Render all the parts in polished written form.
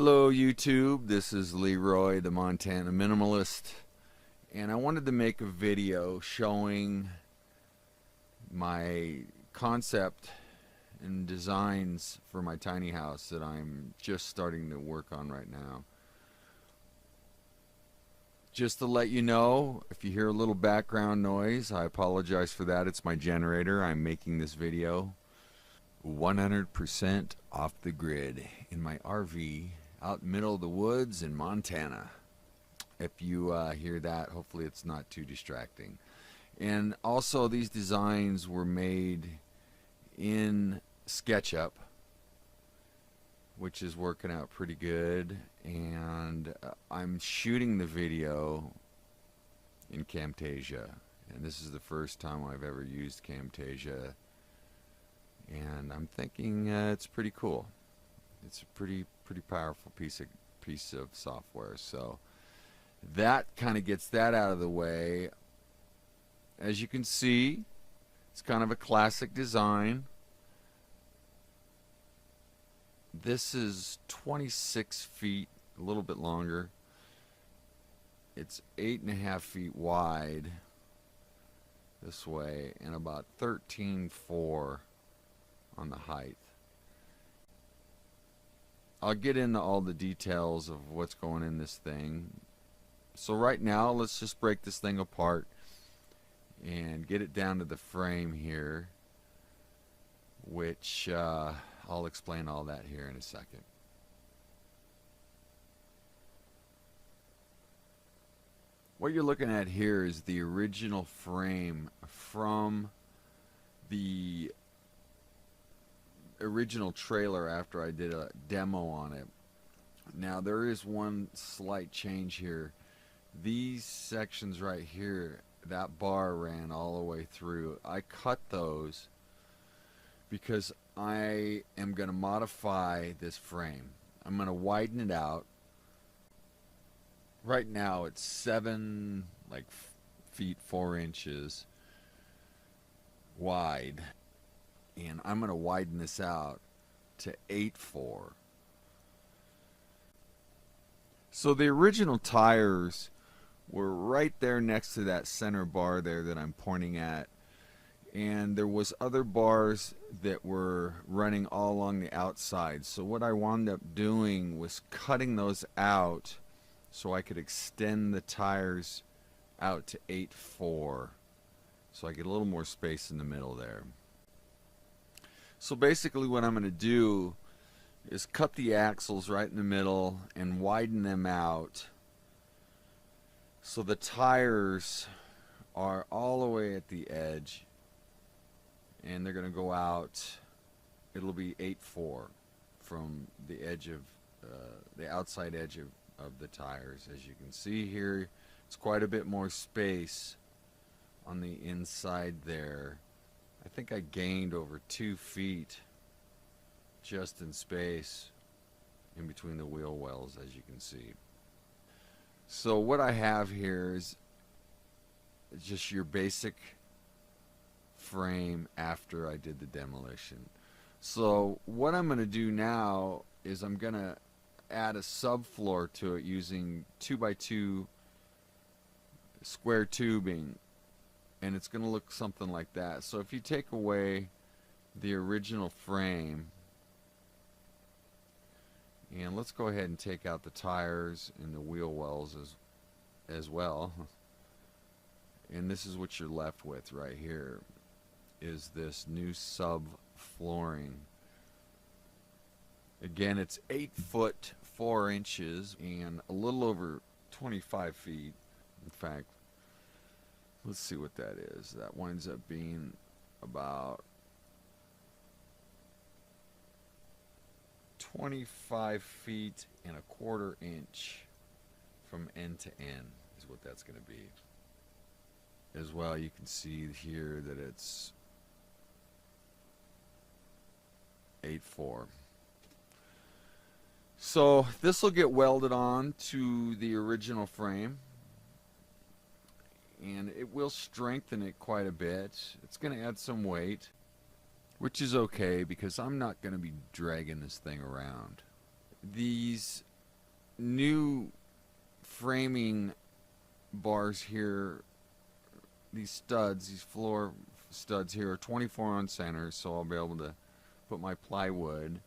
Hello YouTube, this is Leroy the Montana Minimalist, and I wanted to make a video showing my concept and designs for my tiny house that I'm just starting to work on right now. Just to let you know, if you hear a little background noise, I apologize for that. It's my generator. I'm making this video 100% off the grid in my RV out in the middle of the woods in Montana. If you hear that, hopefully it's not too distracting. And also, these designs were made in Sketchup, which is working out pretty good, and I'm shooting the video in Camtasia, and this is the first time I've ever used Camtasia, and I'm thinking it's pretty cool. It's a pretty powerful piece of software. So that kind of gets that out of the way. As you can see, it's kind of a classic design. This is 26 feet, a little bit longer. It's 8.5 feet wide this way, and about 13.4 on the height. I'll get into all the details of what's going in this thing. So right now, let's just break this thing apart and get it down to the frame here, which I'll explain all that here in a second. What you're looking at here is the original frame from the original trailer after I did a demo on it. Now there is one slight change here. These sections right here, that bar ran all the way through. I cut those because I am going to modify this frame. I'm going to widen it out. Right now it's 7 feet 4 inches wide, and I'm going to widen this out to 8.4. So the original tires were right there next to that center bar there that I'm pointing at, and there was other bars that were running all along the outside. So what I wound up doing was cutting those out so I could extend the tires out to 8.4, so I get a little more space in the middle there. So basically what I'm going to do is cut the axles right in the middle and widen them out so the tires are all the way at the edge, and they're going to go out. It'll be 8.4 from the edge of the outside edge of the tires. As you can see here, it's quite a bit more space on the inside there. I think I gained over 2 feet just in space in between the wheel wells, as you can see. So what I have here is just your basic frame after I did the demolition. So what I'm going to do now is I'm going to add a subfloor to it using 2x2 square tubing, and it's going to look something like that. So if you take away the original frame, and let's go ahead and take out the tires and the wheel wells as well, and this is what you're left with right here, is this new subflooring. Again, it's 8 foot 4 inches and a little over 25 feet. In fact, let's see what that is. That winds up being about 25 feet and a quarter inch from end to end is what that's going to be. As well, you can see here that it's 8.4. So this will get welded on to the original frame, and it will strengthen it quite a bit. It's going to add some weight, which is okay because I'm not going to be dragging this thing around. These new framing bars here, these studs, these floor studs here are 24 on center, so I'll be able to put my plywood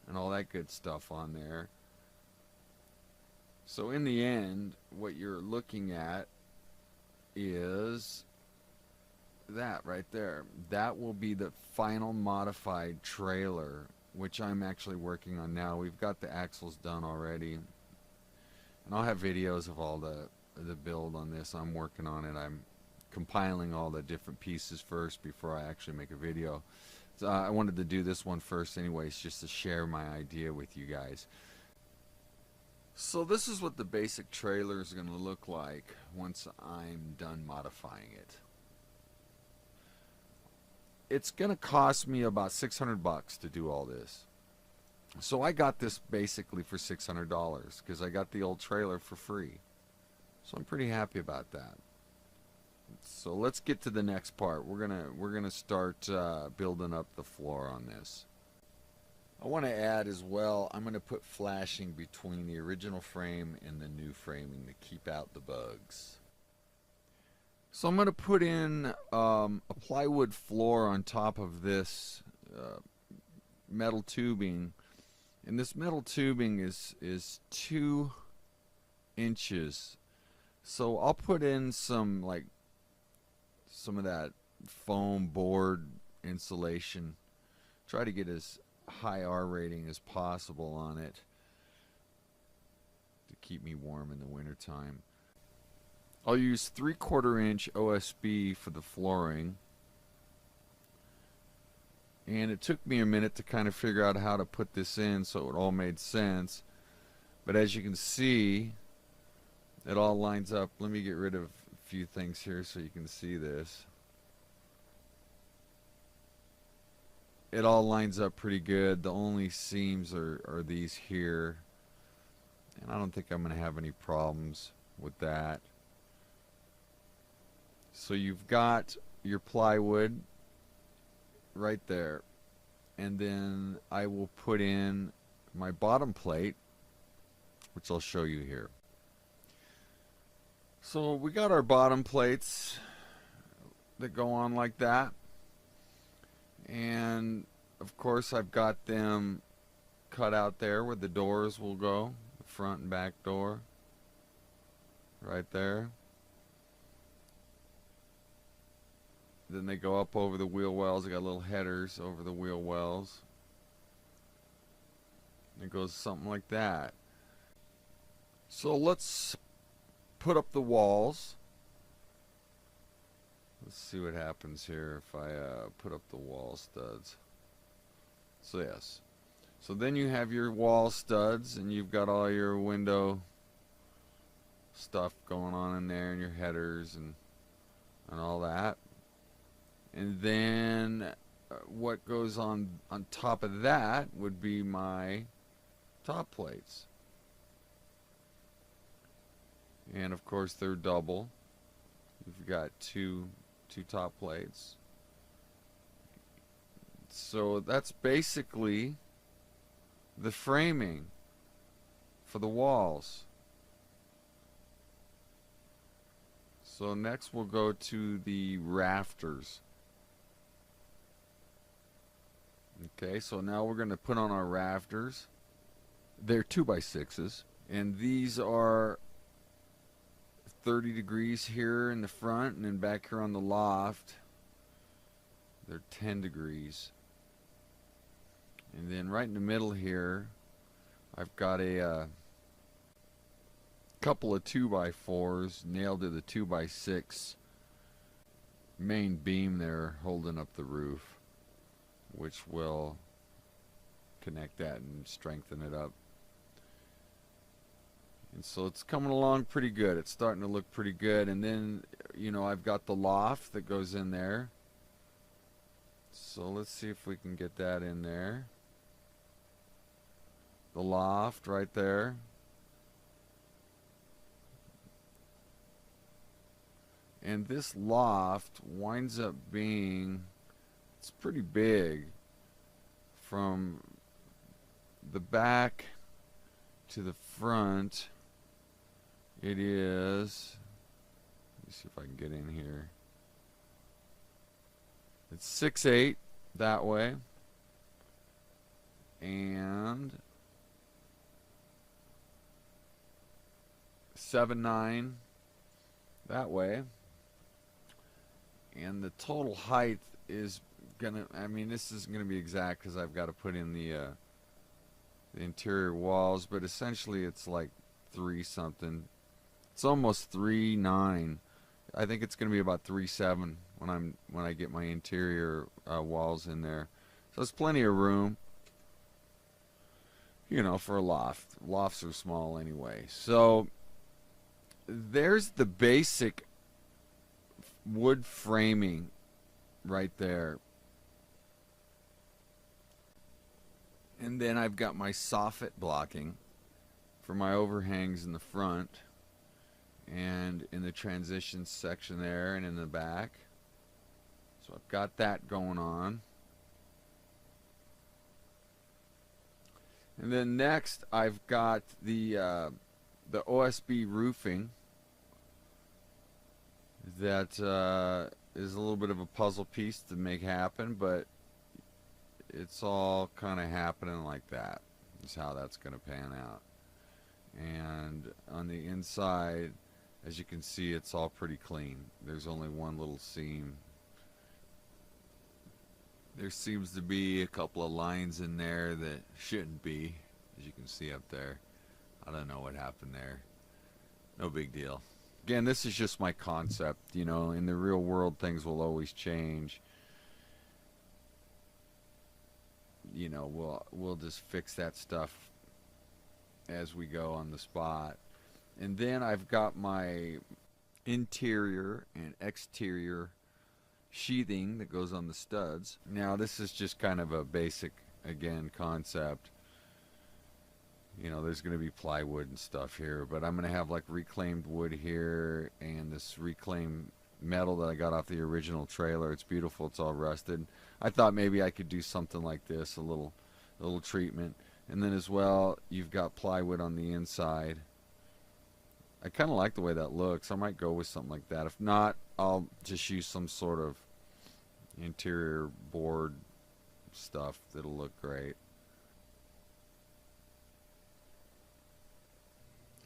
and all that good stuff on there. So in the end, what you're looking at is that right there. That will be the final modified trailer, which I'm actually working on now. We've got the axles done already, and I'll have videos of all the build on this. I'm working on it. I'm compiling all the different pieces first before I actually make a video. So I wanted to do this one first anyways, just to share my idea with you guys. So this is what the basic trailer is going to look like once I'm done modifying it. It's going to cost me about $600 to do all this. So I got this basically for $600 because I got the old trailer for free. So I'm pretty happy about that. So let's get to the next part. We're gonna start building up the floor on this. I want to add as well, I'm going to put flashing between the original frame and the new framing to keep out the bugs. So I'm going to put in a plywood floor on top of this metal tubing, and this metal tubing is 2 inches. So I'll put in some of that foam board insulation. Try to get as high R rating as possible on it to keep me warm in the winter time. I'll use 3/4 inch OSB for the flooring, and it took me a minute to kind of figure out how to put this in so it all made sense, but as you can see, it all lines up. Let me get rid of a few things here so you can see this. It all lines up pretty good. The only seams are these here, and I don't think I'm going to have any problems with that. So you've got your plywood right there, and then I will put in my bottom plate, which I'll show you here. So we got our bottom plates that go on like that, and of course I've got them cut out there where the doors will go, the front and back door right there. Then they go up over the wheel wells. I got little headers over the wheel wells. It goes something like that. So let's put up the walls. Let's see what happens here if I put up the wall studs. So yes. So then you have your wall studs, and you've got all your window stuff going on in there, and your headers and all that. And then what goes on top of that would be my top plates. And of course they're double. You've got two top plates. So that's basically the framing for the walls. So next we'll go to the rafters. Okay, so now we're going to put on our rafters. They're 2x6s, and these are 30 degrees here in the front, and then back here on the loft they're 10 degrees. And then right in the middle here I've got a couple of 2x4s nailed to the 2x6 main beam there holding up the roof, which will connect that and strengthen it up. And so it's coming along pretty good. It's starting to look pretty good. And then, you know, I've got the loft that goes in there. So let's see if we can get that in there. The loft right there. And this loft winds up being, it's pretty big from the back to the front, it is, let me see if I can get in here. It's 6'8" that way, and 7'9" that way. And the total height is gonna, I mean, this isn't gonna be exact because I've got to put in the interior walls, but essentially it's like 3 something. It's almost 3'9". I think it's gonna be about 3'7" when I get my interior walls in there. So there's plenty of room, you know, for a loft. Lofts are small anyway. So there's the basic wood framing right there. And then I've got my soffit blocking for my overhangs in the front and in the transition section there and in the back. So I've got that going on. And then next I've got the OSB roofing that is a little bit of a puzzle piece to make happen, but it's all kind of happening like that. Is how that's going to pan out. And on the inside, as you can see, it's all pretty clean. There's only one little seam. There seems to be a couple of lines in there that shouldn't be, as you can see up there. I don't know what happened there. No big deal. Again, this is just my concept. You know, in the real world, things will always change. You know, we'll just fix that stuff as we go on the spot. And then I've got my interior and exterior sheathing that goes on the studs. Now this is just kind of a basic, again, concept. You know, there's going to be plywood and stuff here, but I'm going to have like reclaimed wood here and this reclaimed metal that I got off the original trailer. It's beautiful. It's all rusted. I thought maybe I could do something like this, a little treatment. And then as well, you've got plywood on the inside. I kind of like the way that looks. I might go with something like that. If not, I'll just use some sort of interior board stuff that'll look great.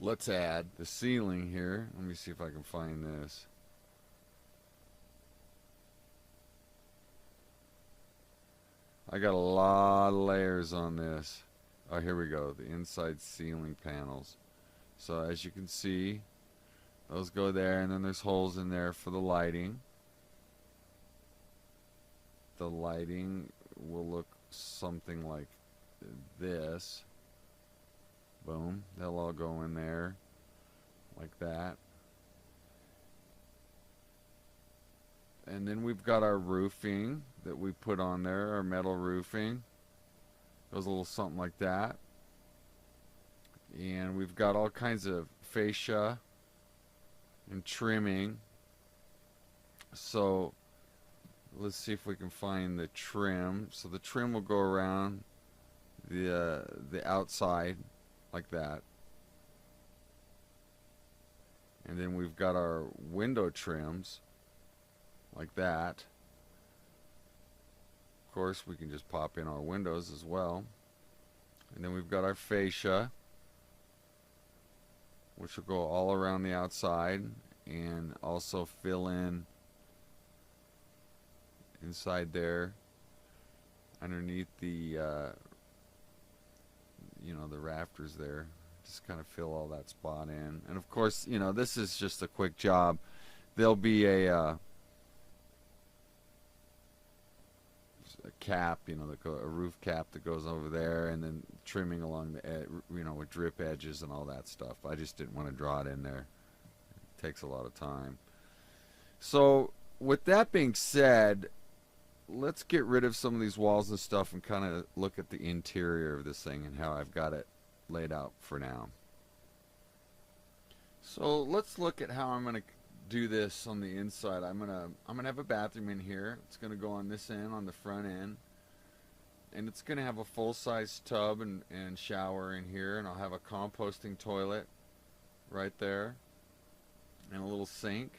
Let's add the ceiling here. Let me see if I can find this. I got a lot of layers on this. Oh, here we go. The inside ceiling panels. So as you can see, those go there, and then there's holes in there for the lighting. The lighting will look something like this. Boom. They'll all go in there like that. And then we've got our roofing that we put on there, our metal roofing. Goes a little something like that. And we've got all kinds of fascia and trimming. So let's see if we can find the trim. So the trim will go around the outside like that. And then we've got our window trims like that. Of course, we can just pop in our windows as well. And then we've got our fascia, which will go all around the outside and also fill in inside there underneath the you know, the rafters there. Just kind of fill all that spot in. And of course, you know, this is just a quick job. There'll be a cap, you know, a roof cap that goes over there, and then trimming along the edge, you know, with drip edges and all that stuff. I just didn't want to draw it in there. It takes a lot of time. So with that being said, let's get rid of some of these walls and stuff and kind of look at the interior of this thing and how I've got it laid out for now. So let's look at how I'm going to do this on the inside. I'm gonna have a bathroom in here. It's gonna go on this end, on the front end, And it's going to have a full-size tub and shower in here, and I'll have a composting toilet right there and a little sink.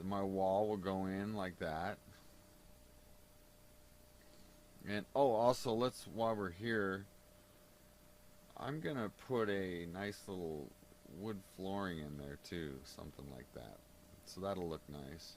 My wall will go in like that. And oh, also, while we're here, I'm gonna put a nice little wood flooring in there too, something like that. So that'll look nice.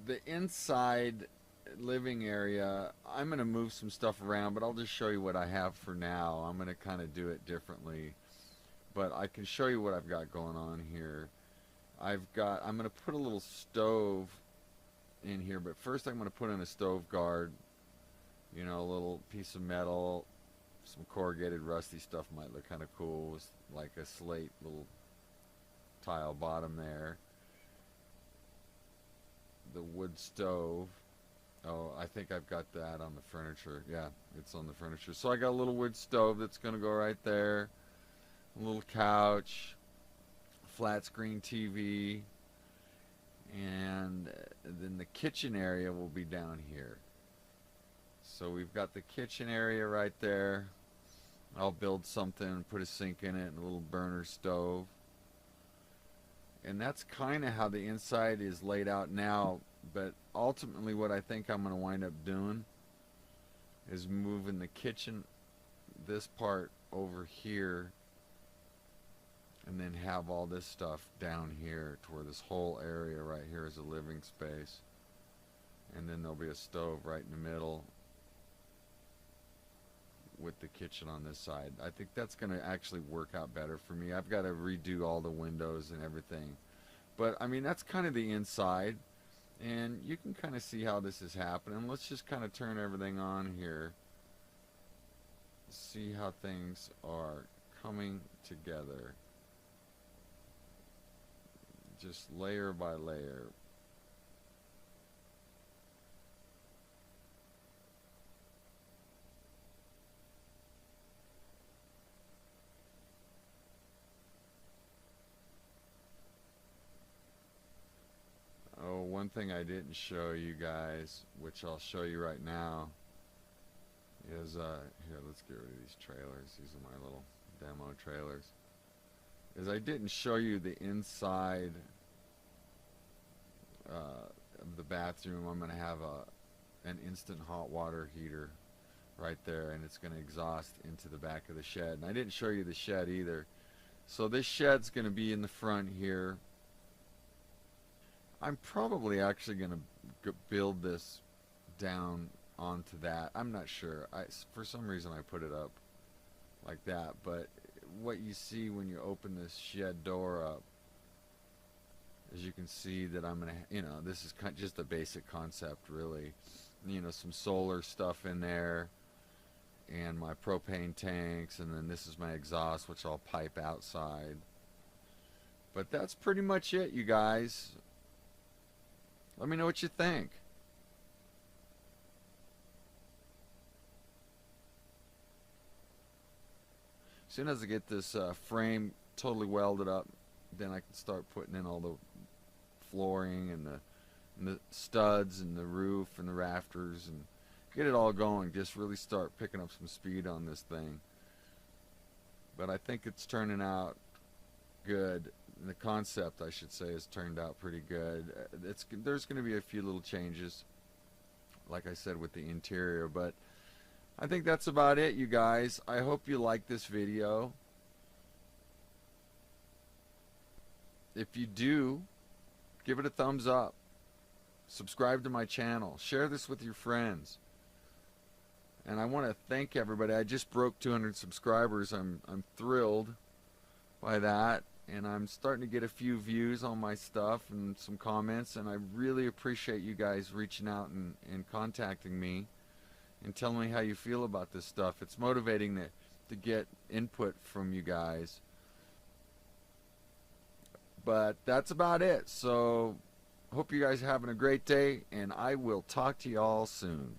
The inside living area, I'm gonna move some stuff around, but I'll just show you what I have for now. I'm gonna kind of do it differently, but I can show you what I've got going on here. I'm gonna put a little stove in here, but first I'm gonna put in a stove guard. You know, a little piece of metal, some corrugated rusty stuff might look kind of cool, with like a slate little tile bottom there. The wood stove. Oh, I think I've got that on the furniture. Yeah, it's on the furniture. So I got a little wood stove that's gonna go right there. A little couch, flat screen TV, and then the kitchen area will be down here. So we've got the kitchen area right there. I'll build something, put a sink in it, and a little burner stove. And that's kind of how the inside is laid out now, but ultimately what I think I'm going to wind up doing is moving the kitchen, this part over here, and then have all this stuff down here to where this whole area right here is a living space. And then there'll be a stove right in the middle with the kitchen on this side. I think that's going to actually work out better for me. I've got to redo all the windows and everything. But I mean, that's kind of the inside. And you can kind of see how this is happening. Let's just kind of turn everything on here. See how things are coming together. Just layer by layer. Oh, one thing I didn't show you guys, which I'll show you right now, is, here, let's get rid of these trailers. These are my little demo trailers. Is I didn't show you the inside of the bathroom. I'm going to have an instant hot water heater right there, and it's going to exhaust into the back of the shed. And I didn't show you the shed either. So this shed's going to be in the front here. I'm probably actually going to build this down onto that. I'm not sure. For some reason I put it up like that, but what you see when you open this shed door up, as you can see that I'm going to, you know, this is just a basic concept really. You know, some solar stuff in there, and my propane tanks, and then this is my exhaust, which I'll pipe outside. But that's pretty much it, you guys. Let me know what you think. As soon as I get this frame totally welded up, then I can start putting in all the flooring and the studs and the roof and the rafters and get it all going. Just really start picking up some speed on this thing. But I think it's turning out good. The concept, I should say, has turned out pretty good. There's going to be a few little changes, like I said, with the interior, but I think that's about it, you guys. I hope you like this video. If you do, give it a thumbs up. Subscribe to my channel. Share this with your friends. And I want to thank everybody. I just broke 200 subscribers. I'm thrilled by that. And I'm starting to get a few views on my stuff and some comments, and I really appreciate you guys reaching out and contacting me and telling me how you feel about this stuff. It's motivating to get input from you guys. But that's about it. So hope you guys are having a great day, and I will talk to you all soon.